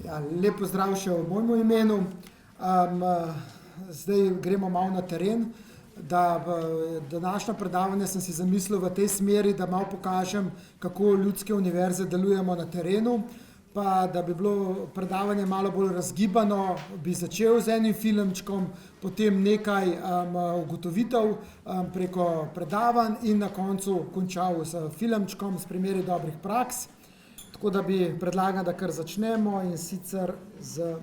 Ja, lep pozdrav še v mojem imenu. Zdaj gremo malo na teren. Današnjo predavanje sem si zamislil v tej smeri, da malo pokažem, kako ljudske univerze delujemo na terenu, pa da bi bilo predavanje malo bolj razgibano, bi začel z enim filmčkom, potem nekaj ugotovitev preko predavanj in na koncu končal s filmčkom, s primeri dobrih praks. Tako da bi predlagal, da kar začnemo, in sicer z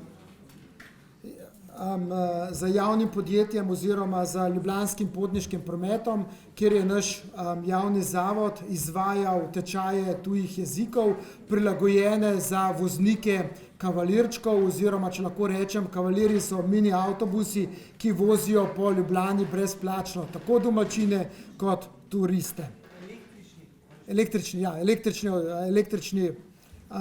javnim podjetjem oziroma z Ljubljanskim potniškim prometom, kjer je naš javni zavod izvajal tečaje tujih jezikov, prilagojene za voznike kavalirčkov, oziroma, če lahko rečem, kavalirji so mini avtobusi, ki vozijo po Ljubljani brezplačno, tako domačine kot turiste. Električni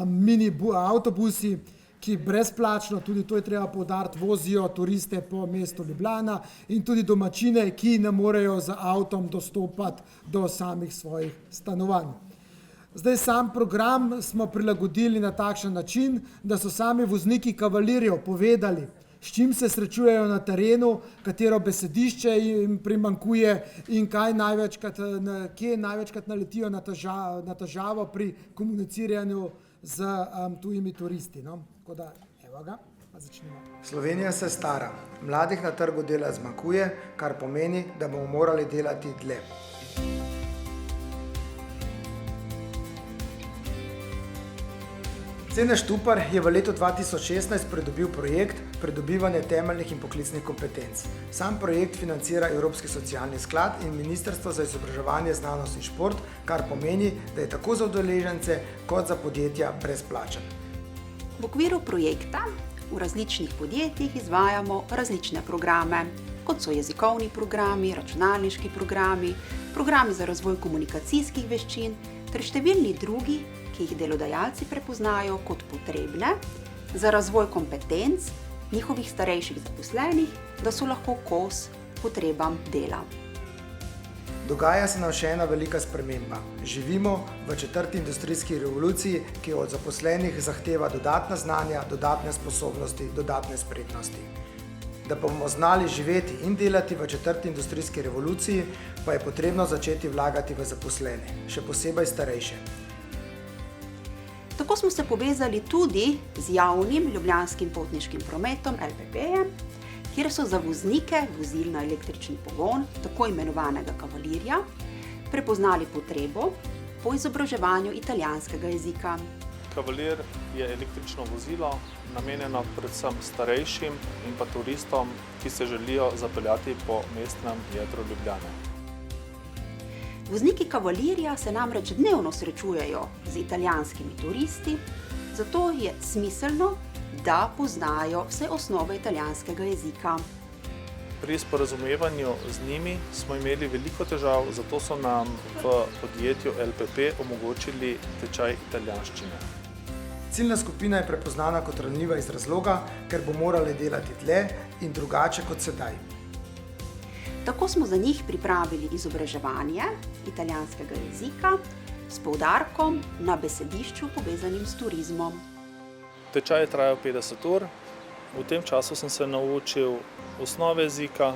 mini avtobusi, ki brezplačno, tudi to je treba poudariti, vozijo turiste po mestu Ljubljana in tudi domačine, ki ne morejo z avtom dostopati do samih svojih stanovanj. Zdaj sam program smo prilagodili na takšen način, da so sami vozniki kavalirjev povedali, s čim se srečujejo na terenu, katero besedišče jim primanjkuje in kje največkrat naletijo na težavo pri komuniciranju z tujimi turisti. No? Tako da, evo ga, pa začnemo. Slovenija se stara, mladih na trgu dela zmanjkuje, kar pomeni, da bomo morali delati dlje. Cene Štupar je v letu 2016 pridobil projekt Pridobivanje temeljnih in poklicnih kompetenc. Sam projekt financira Evropski socialni sklad in Ministrstvo za izobraževanje, znanost in šport, kar pomeni, da je tako za udeležence kot za podjetja brezplačen. V okviru projekta v različnih podjetjih izvajamo različne programe, kot so jezikovni programi, računalniški programi, programi za razvoj komunikacijskih veščin ter številni drugi, ki jih delodajalci prepoznajo kot potrebne za razvoj kompetenc njihovih starejših zaposlenih, da so lahko kos potrebam dela. Dogaja se nam še ena velika sprememba. Živimo v 4. industrijski revoluciji, ki od zaposlenih zahteva dodatna znanja, dodatne sposobnosti, dodatne spretnosti. Da bomo znali živeti in delati v 4. industrijski revoluciji, pa je potrebno začeti vlagati v zaposlene, še posebej starejše. Tako smo se povezali tudi z javnim Ljubljanskim potniškim prometom LPP-jem, kjer so za voznike vozil na električni pogon, tako imenovanega kavalirja, prepoznali potrebo po izobraževanju italijanskega jezika. Kavalir je električno vozilo, namenjeno predvsem starejšim in pa turistom, ki se želijo zapeljati po mestnem jedru Ljubljane. Vozniki kavalirja se namreč dnevno srečujejo z italijanskimi turisti, zato je smiselno, da poznajo vse osnove italijanskega jezika. Pri sporazumevanju z njimi smo imeli veliko težav, zato so nam v podjetju LPP omogočili tečaj italijanščine. Ciljna skupina je prepoznana kot ranljiva iz razloga, ker bo morali delati dlje in drugače kot sedaj. Tako smo za njih pripravili izobraževanje italijanskega jezika s poudarkom na besedišču povezanim s turizmom. Tečaj je trajal 50 ur. V tem času sem se naučil osnove jezika,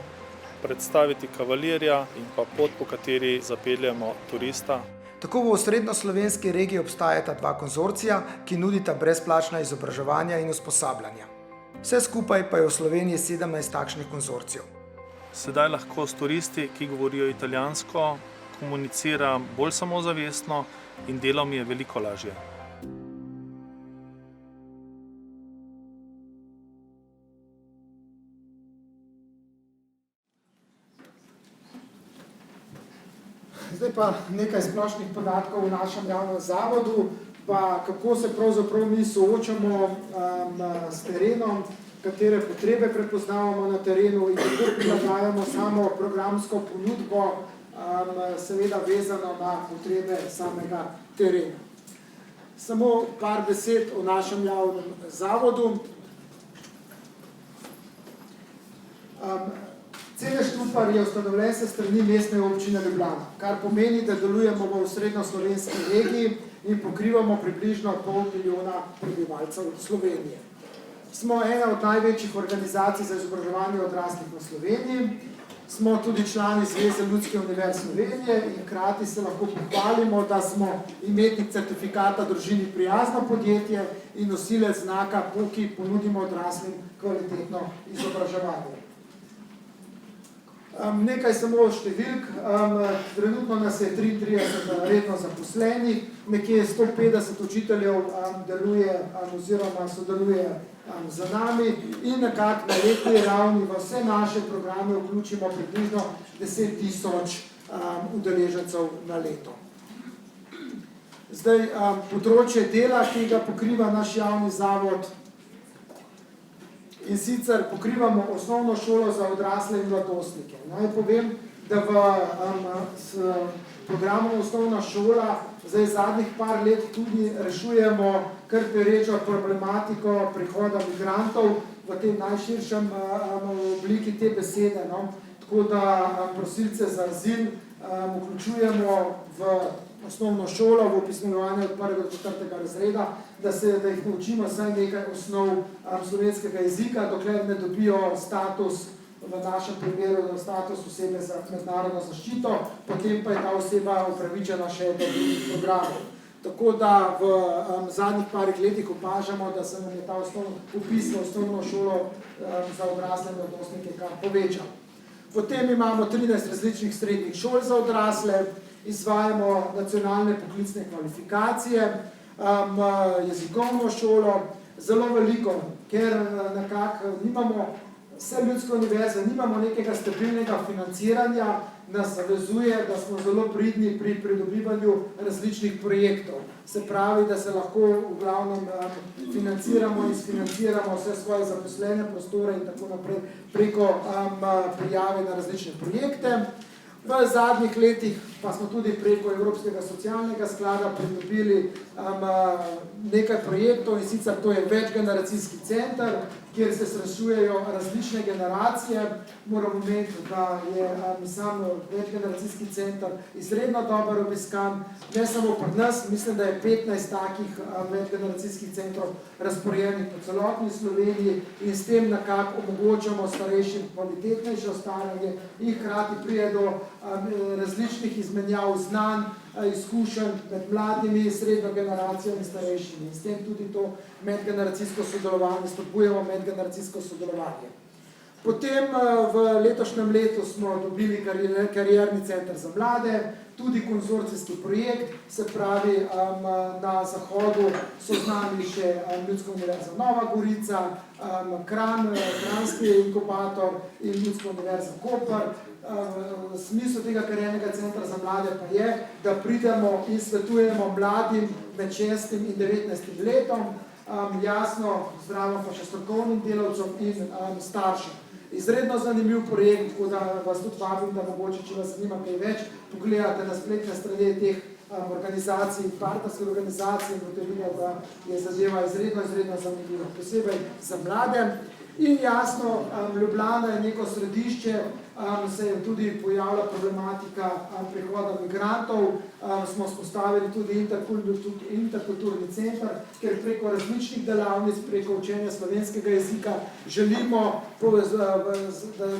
predstaviti kavalirja in pa pot, po kateri zapeljemo turista. Tako v osrednjoslovenski regiji obstajata dva konzorcija, ki nudita brezplačna izobraževanja in usposabljanja. Vse skupaj pa je v Sloveniji 17 takšnih konzorcijev. Sedaj lahko s turisti, ki govorijo italijansko, komuniciram bolj samozavestno in delo mi je veliko lažje. Zdaj pa nekaj splošnih podatkov v našem javnem zavodu, pa kako se pravzaprav mi soočamo s terenom, katere potrebe prepoznavamo na terenu in kako prilagajamo samo programsko ponudbo, seveda vezano na potrebe samega terena. Samo par besed o našem javnem zavodu. Cene Štupar je ustanovljen s strani Mestne občine Ljubljana, kar pomeni, da delujemo v osrednjoslovenski regiji in pokrivamo približno 500 000 prebivalcev Slovenije. smo ena od največjih organizacij za izobraževanje odraslih v Sloveniji. Smo tudi člani Zveze ljudskih univerz Slovenije in hkrati se lahko pohvalimo, da smo imetnik certifikata Družini prijazno podjetje in nosilec znaka, ki ponudimo odraslim kvalitetno izobraževanje. Nekaj samo številk, trenutno nas je 33 redno zaposlenih, nekje 150 učiteljev deluje oziroma sodeluje z nami in nekako na letni ravni v vse naše programe vključimo približno 10.000 udeležencev na leto. Zdaj, področje dela, ki ga pokriva naš javni zavod, in sicer pokrivamo osnovno šolo za odrasle in mladostnike. Naj povem, da s programom osnovna šola zdaj zadnjih par let tudi rešujemo kar perečo problematiko prihoda migrantov v tem najširšem obliki te besede. Tako da prosilce za azil vključujemo v osnovno šolo, v opismenjevanje od 1. do 4. razreda, da jih naučimo vsaj nekaj osnov slovenskega jezika, dokler ne dobijo status, v našem primeru status osebe za mednarodno zaščito, potem pa je ta oseba upravičena še do drugih programov. Tako da v zadnjih parih letih opažamo, da se nam je ta vpis v osnovno šolo za odrasle in mladostnike kar povečal. Potem imamo 13 različnih srednjih šol za odrasle, izvajamo nacionalne poklicne kvalifikacije, jezikovno šolo, zelo veliko, ker nekako nimamo, vse ljudske univerze, nimamo nekega stabilnega financiranja, nas zavezuje, da smo zelo pridni pri pridobivanju različnih projektov. Se pravi, da se lahko v glavnem financiramo in sfinanciramo vse svoje zaposlene prostore in tako naprej preko prijave na različne projekte. V zadnjih letih pa smo tudi preko Evropskega socialnega sklada pridobili nekaj projektov, in sicer to je večgeneracijski center, kjer se srečujejo različne generacije. Moram omeniti, da je sam večgeneracijski center izredno dobro obiskan, ne samo pri nas, mislim, da je 15 takih večgeneracijskih centrov razporejenih po celotni Sloveniji in s tem nekako omogočamo starejšim kvalitetnejše ostajanje in hkrati pride do različnih izmenjav znanj, izkušenj med mladimi, srednjo generacijo in starejšimi. In s tem tudi to medgeneracijsko sodelovanje, spodbujamo medgeneracijsko sodelovanje. Potem v letošnjem letu smo dobili karierni center za mlade, tudi konzorcijski projekt, se pravi na zahodu so z nami še Ljudska univerza Nova Gorica, Kranjski inkubator in Ljudska univerza Koper. Smisel tega kariernega centra za mlade pa je, da pridemo in svetujemo mladim med 6. in 19. letom, jasno zdravim pa še strokovnim delavcem in staršem. Izredno zanimiv projekt, tako da vas tudi vabim, da mogoče, če vas zanima kaj več, pogledate na spletne strani teh organizacij, partnerskih organizacij in boste videli, da je zadeva izredno zanimiva, posebej za mlade. In jasno, Ljubljana je neko središče, se je tudi pojavila problematika prihoda migrantov, smo spostavili tudi interkulturni center, ker preko različnih delavnic, preko učenja slovenskega jezika želimo,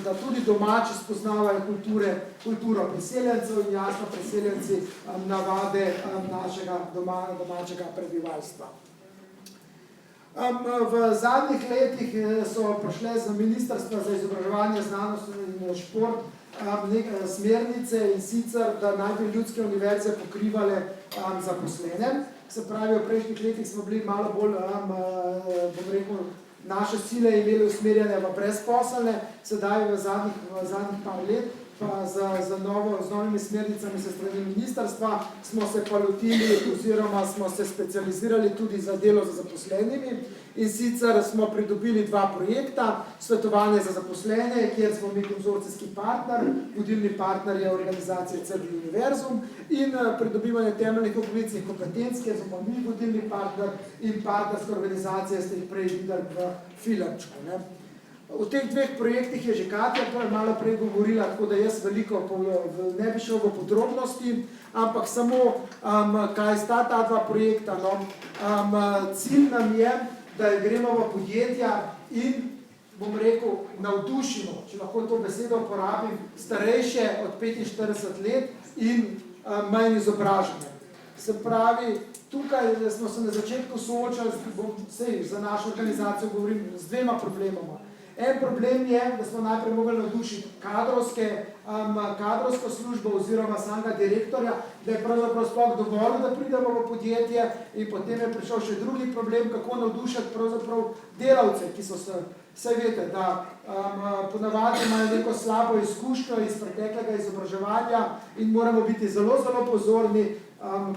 da tudi domači spoznavajo kulturo priseljencev in jasno priseljenci navade našega domačega prebivalstva. V zadnjih letih so prišle z Ministrstva za izobraževanje, znanost in šport smernice in sicer, da naj bi ljudske univerze pokrivale zaposlene. Se pravi, v prejšnjih letih smo bili malo bolj, bom rekel, naše sile imeli usmerjene v brezposelne, sedaj v zadnjih par let pa z novimi smernicami se strani ministrstva smo se pa lotili oziroma smo se specializirali tudi za delo z zaposlenimi in sicer smo pridobili 2 projekta, svetovanje za zaposlene, kjer smo mi konzorcijski partner, vodilni partner je organizacija CERDI Univerzum in pridobivanje temeljnih poklicnih kompetenc, kjer smo pa mi vodilni partner in partnerske organizacije ste jih prej videli v filmčku. V teh 2 projektih je že Katja malo prej govorila, tako da jaz veliko ne bi šel v podrobnosti, ampak samo, kaj sta ta 2 projekta. Cilj nam je, da gremo v podjetja in, bom rekel, navdušimo, če lahko to besedo uporabim, starejše od 45 let in manj izobražene. Se pravi, tukaj smo se na začetku soočali, za našo organizacijo govorim, z dvema problemoma. En problem je, da smo najprej mogli navdušiti kadrovsko službo oziroma samega direktorja, da je pravzaprav sploh dovolj, da pridemo v podjetje, in potem je prišel še drugi problem, kako navdušiti pravzaprav delavce, ki so se, vse veste, da ponavadi imajo neko slabo izkušnjo iz preteklega izobraževanja in moramo biti zelo, zelo pozorni,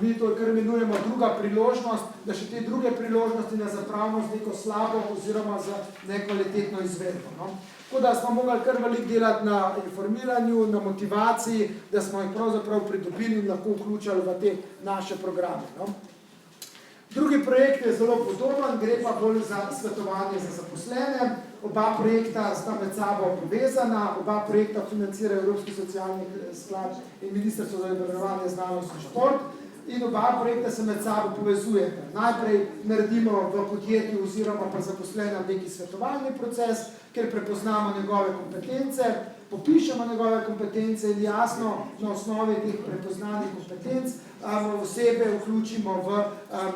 mi to kar imenujemo druga priložnost, da še te druge priložnosti ne zapravimo z neko slabo oziroma za nekvalitetno izvedbo. No? Tako da smo mogli kar veliko delati na informiranju, na motivaciji, da smo jih pravzaprav pridobili in lahko vključili v te naše programe. No? Drugi projekt je zelo podoben, gre pa bolj za svetovanje za zaposlene. Oba projekta sta med sabo povezana, oba projekta financirajo Evropski socialni sklad in Ministrstvo za izobraževanje, znanost in šport. In oba projekta se med sabo povezujeta. Najprej naredimo v podjetju oziroma pa zaposlenem neki svetovalni proces, kjer prepoznamo njegove kompetence, popišemo njegove kompetence in jasno na osnovi teh prepoznanih kompetenc osebe vključimo v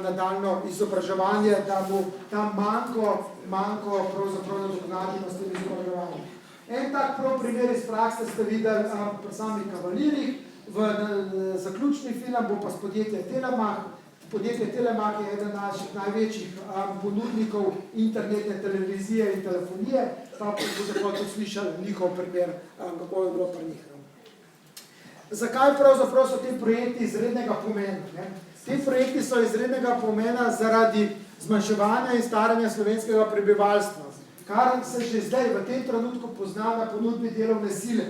nadaljno izobraževanje, da bo tam manjko pravzaprav nadoknadimo s tem izobraževanjem. En tak prav primer iz prakse ste videli pri samih kavalirjih. V zaključni film bo pa s podjetje Telemach. Podjetje Telemach je eden naših največjih ponudnikov internetne televizije in telefonije, pa boste tudi slišali njihov primer, kako je bilo pri njih. Zakaj pravzaprav so te projekti izrednega pomena? Te projekti so izrednega pomena zaradi zmanjševanja in staranja slovenskega prebivalstva, kar se že zdaj v tem trenutku pozna na ponudbi delovne sile.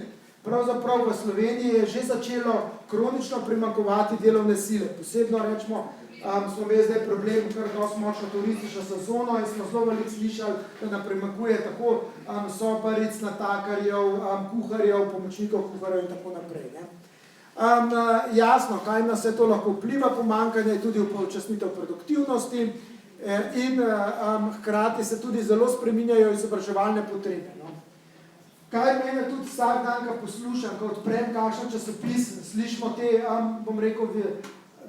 Pravzaprav v Sloveniji je že začelo kronično primanjkovati delovne sile. Posebno rečemo, smo imeli zdaj problem, kar dosti močno turistično sezono in smo zelo veliko slišali, da nam primanjkuje tako sobaric, natakarjev, kuharjev, pomočnikov kuharjev in tako naprej. Jasno, kaj na vse to lahko vpliva pomanjkanje, tudi upočasnitev produktivnosti in hkrati se tudi zelo spreminjajo izobraževalne potrebe. Kaj mene tudi vsak dan, ko poslušam, ko odprem kakšen časopis, slišimo te, bom rekel,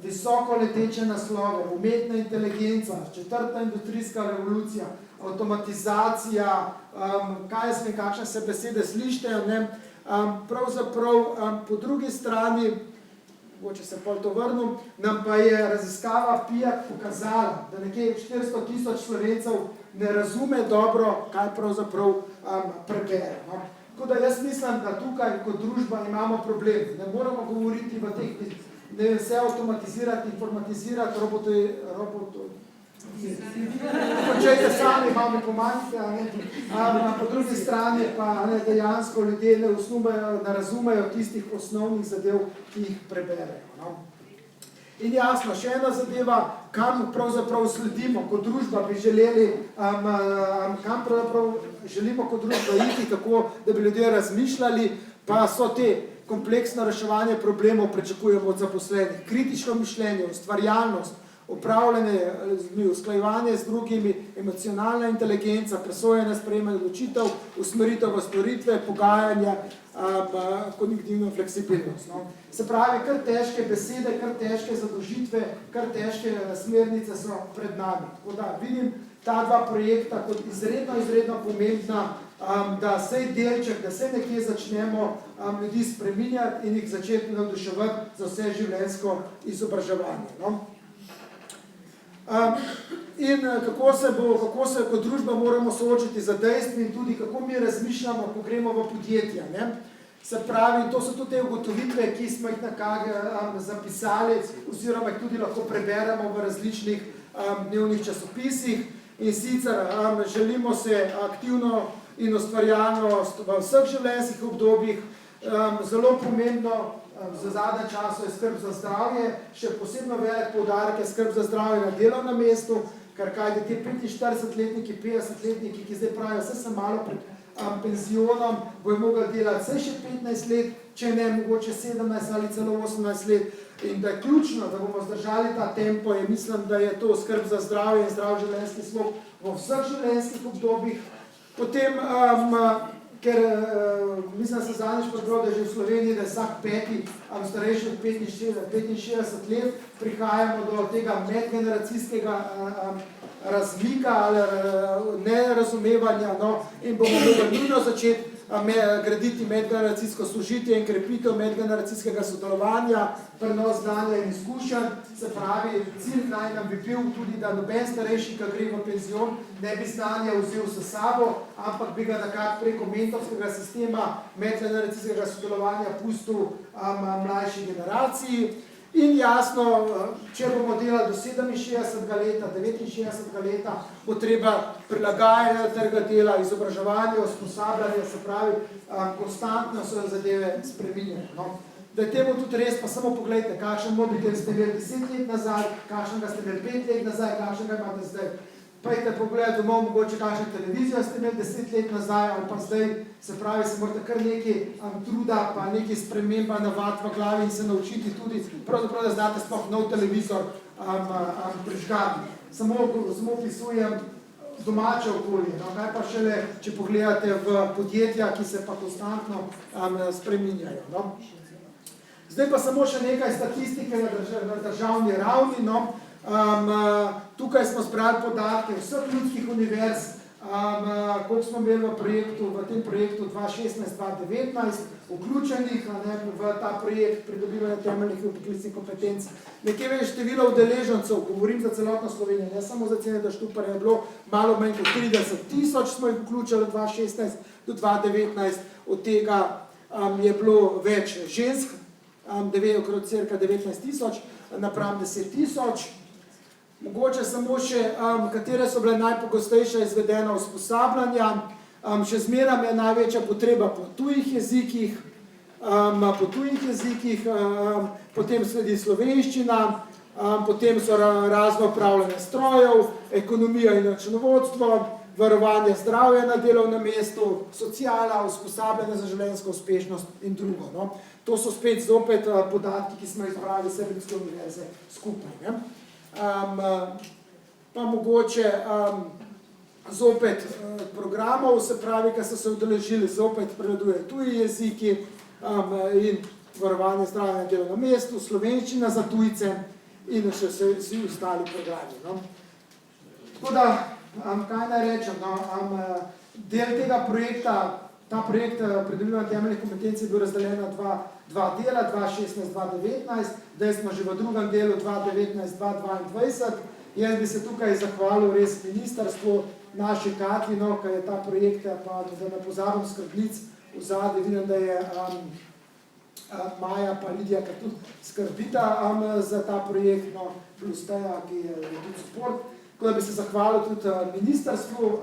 visoko leteče naslove, umetna inteligenca, 4. industrijska revolucija, avtomatizacija, kakšne se besede slištejo, ne? Pravzaprav po drugi strani, mogoče se pol to vrnil, nam pa je raziskava PIAAC pokazala, da nekje 400.000 Slovencev ne razume dobro, kaj pravzaprav prebere. No? Tako da jaz mislim, da tukaj kot družba imamo problem. Ne moramo govoriti v teh, ne vse avtomatizirati, informatizirati, počejte sami, malo mi pomanjite, po drugi strani pa dejansko ljudje ne razumejo tistih osnovnih zadev, ki jih preberejo. No? In jasno, še ena zadeva, kam pravzaprav sledimo, kot družba bi želeli, kam pravzaprav želimo kot družba iti, kako da bi ljudje razmišljali, pa so te kompleksno reševanje problemov pričakujemo od zaposlenih, kritično mišljenje, ustvarjalnost, upravljanje, usklajevanje z drugimi, emocionalna inteligenca, presojanje, sprejemanje odločitev, usmeritev v storitve, pogajanja, kognitivno fleksibilnost. No. Se pravi, kar težke besede, kar težke zadožitve, kar težke smernice so pred nami. Tako da vidim ta dva projekta kot izredno pomembna, da sej delček, da se nekje začnemo ljudi spreminjati in jih začeti navduševati za vse življenjsko izobraževanje. No. In kako se kot družba moramo soočiti za dejstvi in tudi kako mi razmišljamo, ko gremo v podjetja. Ne? Se pravi, to so tudi te ugotovitve, ki smo jih nekako zapisali oziroma jih tudi lahko preberemo v različnih dnevnih časopisih in sicer želimo se aktivno in ustvarjalnost v vseh življenjskih obdobjih, zelo pomembno za zadnje časo je skrb za zdravje, še posebno velik poudarek je skrb za zdravje na delovnem mestu, ker kajde te 45-letniki, 50-letniki, ki zdaj pravijo, vse sem malo penzionom, bojo mogli delati vse še 15 let, če ne mogoče 17 ali celo 18 let. In da je ključno, da bomo zdržali ta tempo, je mislim, da je to skrb za zdravje in zdrav življenjski slog v vseh življenjskih obdobjih. Potem, ker mislim, da se zadnjič prebral, da je že v Sloveniji, da je vsak peti starejši od 65 let, prihajamo do tega medgeneracijskega razlika ali nerazumevanja, no, in bomo mogli nujno začeti graditi medgeneracijsko sožitje in krepitev medgeneracijskega sodelovanja, prenos znanja in izkušenj. Se pravi, cilj naj nam bi bil tudi, da noben starejši, ki gre v penzion, ne bi znanja vzel s sabo, ampak bi ga nekako preko mentorskega sistema medgeneracijskega sodelovanja pustil mlajši generaciji. In jasno, če bomo delali do 67 leta, 69 leta, bo treba prilagajanje trga dela, izobraževanje, usposabljanje, se pravi, konstantno so zadeve spreminjene. No. Da je temu tudi res, pa samo pogledajte, kakšen mobitel ste imeli 10 let nazaj, kakšnega ste imeli 5 let nazaj, kakšnega imate zdaj. Pojďte pogledati domov, mogoče kakšno televizijo ste imeli 10 let nazaj, ali pa zdaj, se pravi, se morate kar nekaj truda, pa nekaj sprememba navad v glavi in se naučiti tudi, pravzaprav, da znate sploh nov televizor prižgati. Samo opisujem domače okolje, no, kaj pa šele, če pogledate v podjetja, ki se pa konstantno spreminjajo. No. Zdaj pa samo še nekaj statistike na državni ravni, no. Tukaj smo zbrali podatke vseh ljudskih univerz, koliko smo imeli v tem projektu 2016-2019, vključenih v ta projekt pridobivanja temeljnih in poklicnih kompetenc. Nekje več število udeležencev, govorim za celotno Slovenijo, ne samo za Ceneda Štuparja, je bilo malo manj kot 30 000, smo jih vključili 2016 do 2019, od tega je bilo več žensk, okrog cirka 19 000 napram 10 000. Mogoče samo še, katere so bile najpogostejše izvedena usposabljanja. Še zmeraj je največja potreba po tujih jezikih, potem sledi slovenščina, potem so razno upravljanje strojev, ekonomija in računovodstvo, varovanje zdravja na delovnem mestu, sociala, usposabljanje za življenjsko uspešnost in drugo. No. To so spet zopet podatki, ki smo izbrali Srbinske univerze skupaj. Ne. Pa mogoče zopet programov, se pravi, ki so se udeležili, zopet prevladujejo tuji jeziki in varovanje zdravja na delovnem mestu, slovenščina za tujce in še vsi ostali programi. No. Tako da, kaj naj rečem, no, del tega projekta, ta projekt pridobivanja temeljnih kompetenc je bil razdeljen na dva dela, 2016-2019, zdaj smo že v drugem delu 2019-2022. Jaz bi se tukaj zahvalil res ministrstvu, naši Katji, no, ki je ta projekt, pa da ne pozabim skrbnic v zadnji, vidim, da je Maja pa Lidija, ki tudi skrbita za ta projekt, no, plus Teja, ki je tudi support. Tako da bi se zahvalil tudi ministrstvu,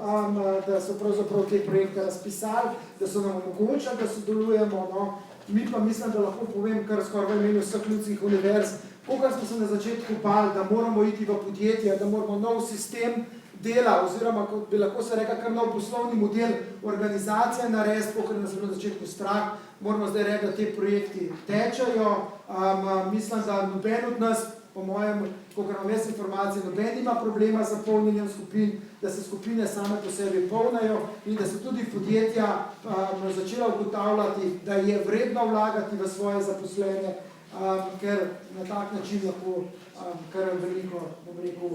da so pravzaprav te projekte razpisali, da so nam omogočali, da sodelujemo. No. Mi pa mislim, da lahko povem, kar skoraj v imenu vseh ljudskih univerz, kolikor smo se na začetku bali, da moramo iti v podjetje, da moramo nov sistem dela, oziroma, kot bi lahko se rekel, kar nov poslovni model organizacije narediti, kolikor nas je bilo na začetku strah, moramo zdaj reči, da te projekti tečejo. Mislim, da noben od nas, po mojem, kolikor imam jaz informacije, noben ima problema z polnjenjem skupin, da se skupine same po sebi polnajo in da so tudi podjetja začela ugotavljati, da je vredno vlagati v svoje zaposlene, ker na tak način lahko kar veliko, bom rekel,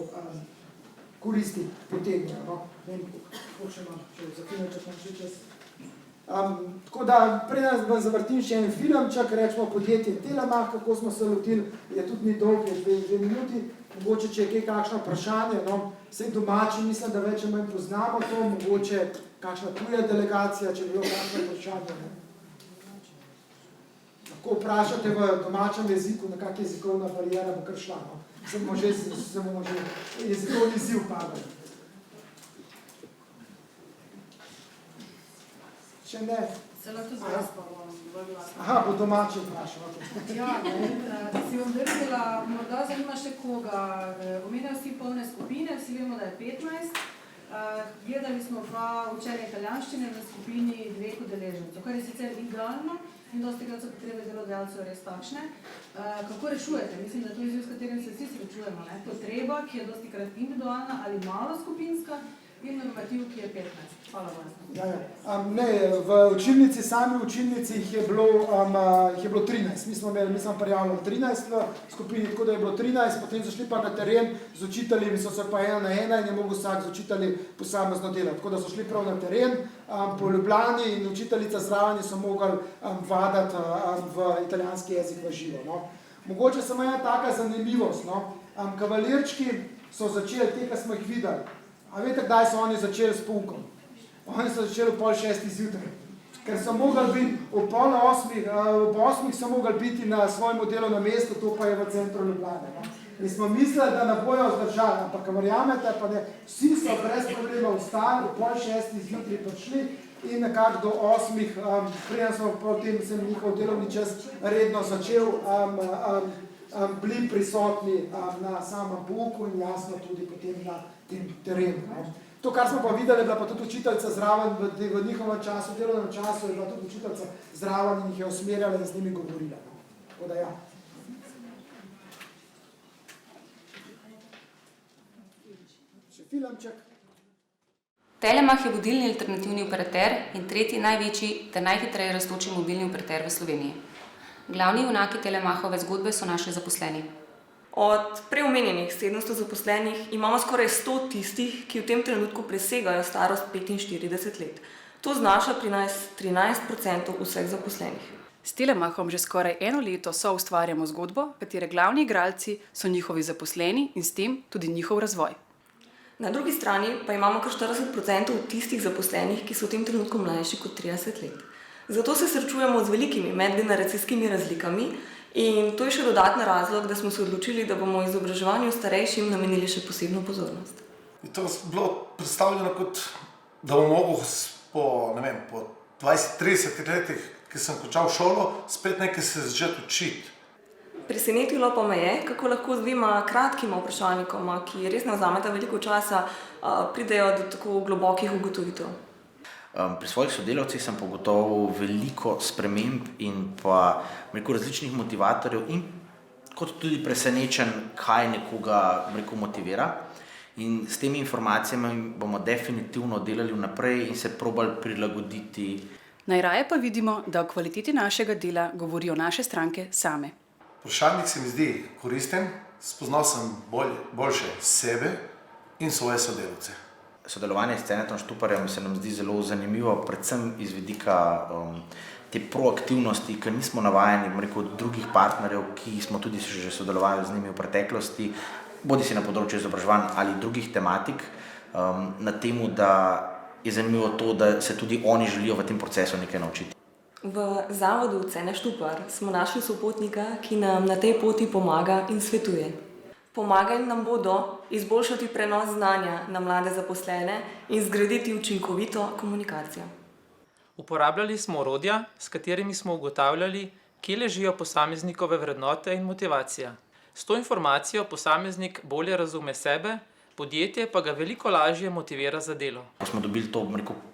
koristi potegnejo. No? Ne vem, kako še imam, če zaključim, če imam še čas. Tako da, preden vam zavrtim še en filmček, rečemo podjetje Telemach, kako smo se lotili, je tudi ni dolg, je 2 minuti, mogoče, če je kaj kakšno vprašanje, no, vsej domači, mislim, da več manj poznamo to, mogoče kakšna tuja delegacija, če bi bilo kakšno vprašanje. Ne. Lahko vprašate v domačem jeziku, na kak jezikovna barijera bo kar šla, no. Se bomo že jezikovni ziv padali. Če ne. Se lahko zaraz pa bom bolj glasno. Aha, bo domače vprašal. Ja, si bom drznila, morda zanima še koga. Omenjajo vsi polne skupine, vsi vemo, da je 15. Gledali smo pa učenje italijanščine v skupini 2 udeležencev, kar je sicer idealno in dostikrat so potrebe delodajalcev res takšne. Kako rešujete? Mislim, da to je izziv, s katerim se vsi srečujemo. Potreba, ki je dostikrat individualna ali malo skupinska, in normativ, ki je 15. Hvala vam. V učilnici, sami učilnici jih je bilo 13. Mi smo prijavljali 13 v skupini, tako da je bilo 13, potem so šli pa na teren z učitelji, so se pa 1 na 1 in je mogel vsak z učitelji posamezno delati. Tako da so šli prav na teren po Ljubljani in učiteljica zraven so mogli vadati v italijanski jezik v živo. No. Mogoče samo ena taka zanimivost. No. Kavalirčki so začeli, te, kar smo jih videli. A veste, kdaj so oni začeli s poukom? Oni so začeli ob 7:30 zjutraj, ker so mogli biti ob 7:30 so mogli biti na svojem delovnem mestu, to pa je v centru Ljubljane. No? In smo mislili, da ne bojo zdržali, ampak verjamete, pa ne, vsi so brez problema vstali, ob 5:30 zjutraj prišli in nekako do 8, preden smo potem se njihov delovni čas redno začel, bili prisotni na samem pouku in jasno tudi potem na tem terenu. No. To, kar smo pa videli, je bila pa tudi učiteljica zraven v njihovem času, v delovnem času, je bila tudi učiteljica zraven in jih je usmerjala in z njimi govorila. No. Tako da ja. Še filmček. Telemach je vodilni alternativni operater in tretji največji ter najhitreje rastoči mobilni operater v Sloveniji. Glavni junaki Telemachove zgodbe so naši zaposleni. Od preomenjenih 700 zaposlenih imamo skoraj 100 tistih, ki v tem trenutku presegajo starost 45 let. To znaša pri nas 13% vseh zaposlenih. S Telemachom že skoraj 1 leto soustvarjamo zgodbo, katere glavni igralci so njihovi zaposleni in s tem tudi njihov razvoj. Na drugi strani pa imamo kar 40% tistih zaposlenih, ki so v tem trenutku mlajši kot 30 let. Zato se srečujemo z velikimi medgeneracijskimi razlikami in to je še dodatni razlog, da smo se odločili, da bomo izobraževanju starejšim namenili še posebno pozornost. Je to bilo predstavljeno kot, da bom mogel po 20-30 letih, ki sem končal šolo, spet nekaj se začeti učiti. Presenetilo pa me je, kako lahko z 2 kratkima vprašalnikoma, ki res ne vzameta veliko časa, pridejo do tako globokih ugotovitev. Pri svojih sodelavcih sem pogotoval veliko sprememb in pa različnih motivatorjev in kot tudi presenečen, kaj nekoga motivira. In s temi informacijami bomo definitivno delali naprej in se probali prilagoditi. Najraje pa vidimo, da o kvaliteti našega dela govorijo naše stranke same. Vprašalnik se mi zdi koristen, spoznal sem boljše sebe in svoje sodelavce. Sodelovanje s Cenetom Štuparjem se nam zdi zelo zanimivo, predvsem iz vidika te proaktivnosti, ker nismo navajeni od drugih partnerjev, ki smo tudi že sodelovali z njimi v preteklosti, bodisi na področju izobraževanj ali drugih tematik, na temu, da je zanimivo to, da se tudi oni želijo v tem procesu nekaj naučiti. V zavodu Cene Štupar smo našli sopotnika, ki nam na tej poti pomaga in svetuje. Pomagali nam bodo izboljšati prenos znanja na mlade zaposlene in zgraditi učinkovito komunikacijo. Uporabljali smo orodja, s katerimi smo ugotavljali, kje ležijo posameznikove vrednote in motivacija. S to informacijo posameznik bolje razume sebe, podjetje pa ga veliko lažje motivira za delo. Ko smo dobili to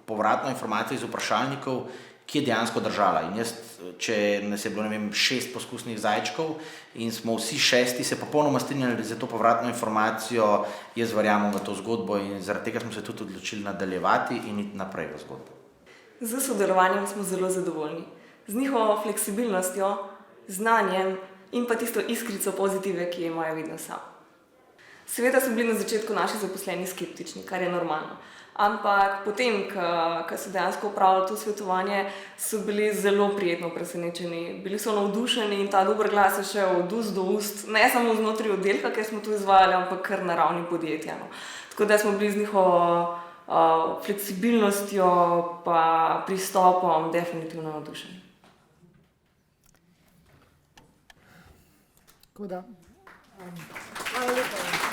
povratno informacijo iz vprašalnikov, ki je dejansko držala. In jaz, če nas je bilo 6 poskusnih zajčkov in smo vsi 6 se popolnoma strinjali za to povratno informacijo, jaz verjamem v to zgodbo in zaradi tega smo se tudi odločili nadaljevati in iti naprej v zgodbo. Z sodelovanjem smo zelo zadovoljni. Z njihovo fleksibilnostjo, znanjem in pa tisto iskrico pozitive, ki jo imajo vedno sam. Seveda so bili na začetku naši zaposleni skeptični, kar je normalno. Ampak potem, ko so dejansko opravili to svetovanje, so bili zelo prijetno presenečeni. Bili so navdušeni in ta dober glas je šel od ust do ust, ne samo znotraj oddelka, ker smo to izvajali, ampak kar na ravni podjetja. No. Tako da smo bili z njihovo fleksibilnostjo pa pristopom definitivno navdušeni. Tako da, hvala lepa.